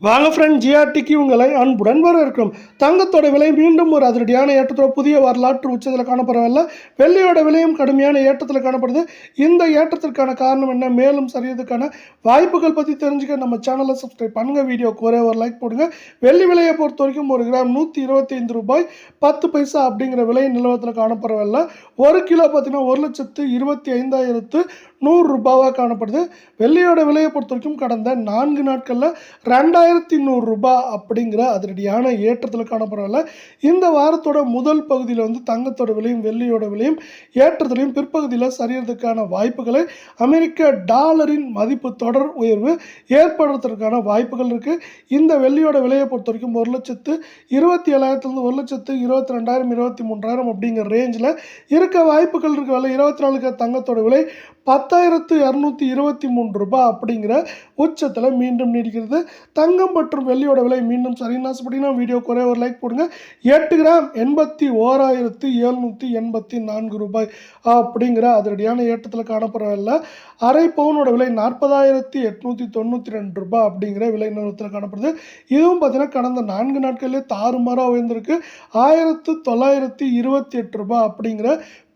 வாங்க ஃப்ரெண்ட், ஜிஆர்டிக்கு உங்களை அன்புடன் வரவேற்கிறோம். தங்கத்தோட விலை மீண்டும் ஒரு அதிரடியான ஏற்றத்தோட புதிய வரலாற்று உச்சத்தில் காணப்படவில்லை. வெள்ளியோட விலையும் கடுமையான ஏற்றத்தில் காணப்படுது. இந்த ஏற்றத்திற்கான காரணம் என்ன, மேலும் சரியதுக்கான வாய்ப்புகள் பற்றி தெரிஞ்சுக்க நம்ம சேனலை சப்ஸ்கிரைப் பண்ணுங்க. வீடியோக்கு ஒரே ஒரு லைக் போடுங்க. வெள்ளி விலையை பொறுத்த வரைக்கும் ஒரு கிராம் 125 ரூபாய் 10 பைசா அப்படிங்கிற விலை நிலவரத்தில் காணப்படவில்லை. ஒரு கிலோ பார்த்தீங்கன்னா 1,25,100 ரூபாவாக காணப்படுது. வெள்ளியோட விலையை பொறுத்த வரைக்கும் கடந்த 4 நாட்களில் 2100 ரூபாய் அப்படிங்கிற அதிரடியான ஏற்றத்தில் காணப்படவில்லை. இந்த வாரத்தோட முதல் பகுதியில் தங்கத்தோட விலையும் வெள்ளியோட விலையும் ஏற்றத்திலையும், பிற்பகுதியில் சரியறதுக்கான வாய்ப்புகளை அமெரிக்க டாலரின் மதிப்பு தொடர் உயர்வு ஏற்படுறதுக்கான வாய்ப்புகள் இருக்குது. இந்த வெள்ளியோட விலையை பொறுத்த வரைக்கும் 1,27,000 1,22,000 23,000 அப்படிங்கிற ரேஞ்சில் இருக்க வாய்ப்புகள் இருக்குது. விலை 24 தங்கத்தோட விலை 10,223 ரூபாய் அப்படிங்கிற உச்சத்தில் மீண்டும் நீடிக்கிறது. தங்கம் மற்றும் வெள்ளியோட விலை மீண்டும் சரின்னு ஆசைப்பட்டீங்கன்னா வீடியோக்கு ஒரே ஒரு லைக் போடுங்க. 8 கிராம் 81,784 ரூபாய் அப்படிங்கிற அதிரடியான ஏற்றத்தில் காணப்படவில்லை. அரை பவுனோட விலை 40,892 ரூபாய் அப்படிங்கிற விலை நிலவரத்தில் காணப்படுது. இதுவும் பார்த்தீங்கன்னா கடந்த 4 நாட்களிலே தாறுமாறாக உயர்ந்திருக்கு. 1,928 ரூபாய் அப்படிங்கிற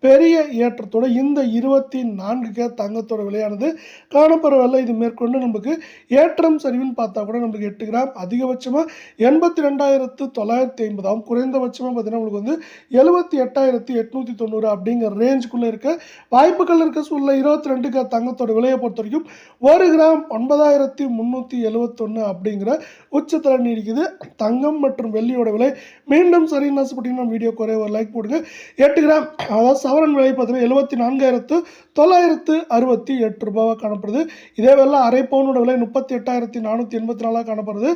பெரிய ஏற்றத்தோட இந்த 24 தங்கத்தோட விலையானது காணப்படவில்லை. இது மேற்கொண்டு நமக்கு ஏற்றம் சரிவுன்னு பார்த்தா கூட நமக்கு 8 கிராம் அதிகபட்சமாக 82,950 குறைந்தபட்சமாக பார்த்தீங்கன்னா உங்களுக்கு 78,890 அப்படிங்கிற ரேஞ்சுக்குள்ளே இருக்க வாய்ப்புகள் இருக்க சூழ்நிலை. 22 தங்கத்தோட விலையை பொறுத்த வரைக்கும் ஒரு கிராம் 9,371 அப்படிங்கிற உச்சத்தில் நீடிக்குது. தங்கம் மற்றும் வெள்ளியோட விலை மீண்டும் சரின்னு ஆசைப்பட்டீங்கன்னா வீடியோ குறைய ஒரு லைக் போடுங்க. 8 கிராம் அதாவது சவரன் விலை பார்த்தீங்கன்னா 74,968 ரூபாவாக காணப்படுது. இதே வேலை அரை பவுனோட விலை 38,484 காணப்படுது.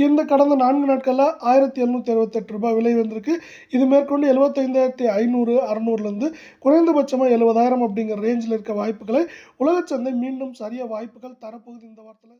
இந்த கடந்த 4 நாட்களில் 1,768 ரூபாய் விலை வந்திருக்கு. இது மேற்கொண்டு 75,500 600 குறைந்தபட்சமாக 70,000 அப்படிங்கிற ரேஞ்சில் இருக்க வாய்ப்புகளை உலக சந்தை மீண்டும் சரிய வாய்ப்புகள் தரப்போகுது இந்த வாரத்தில்.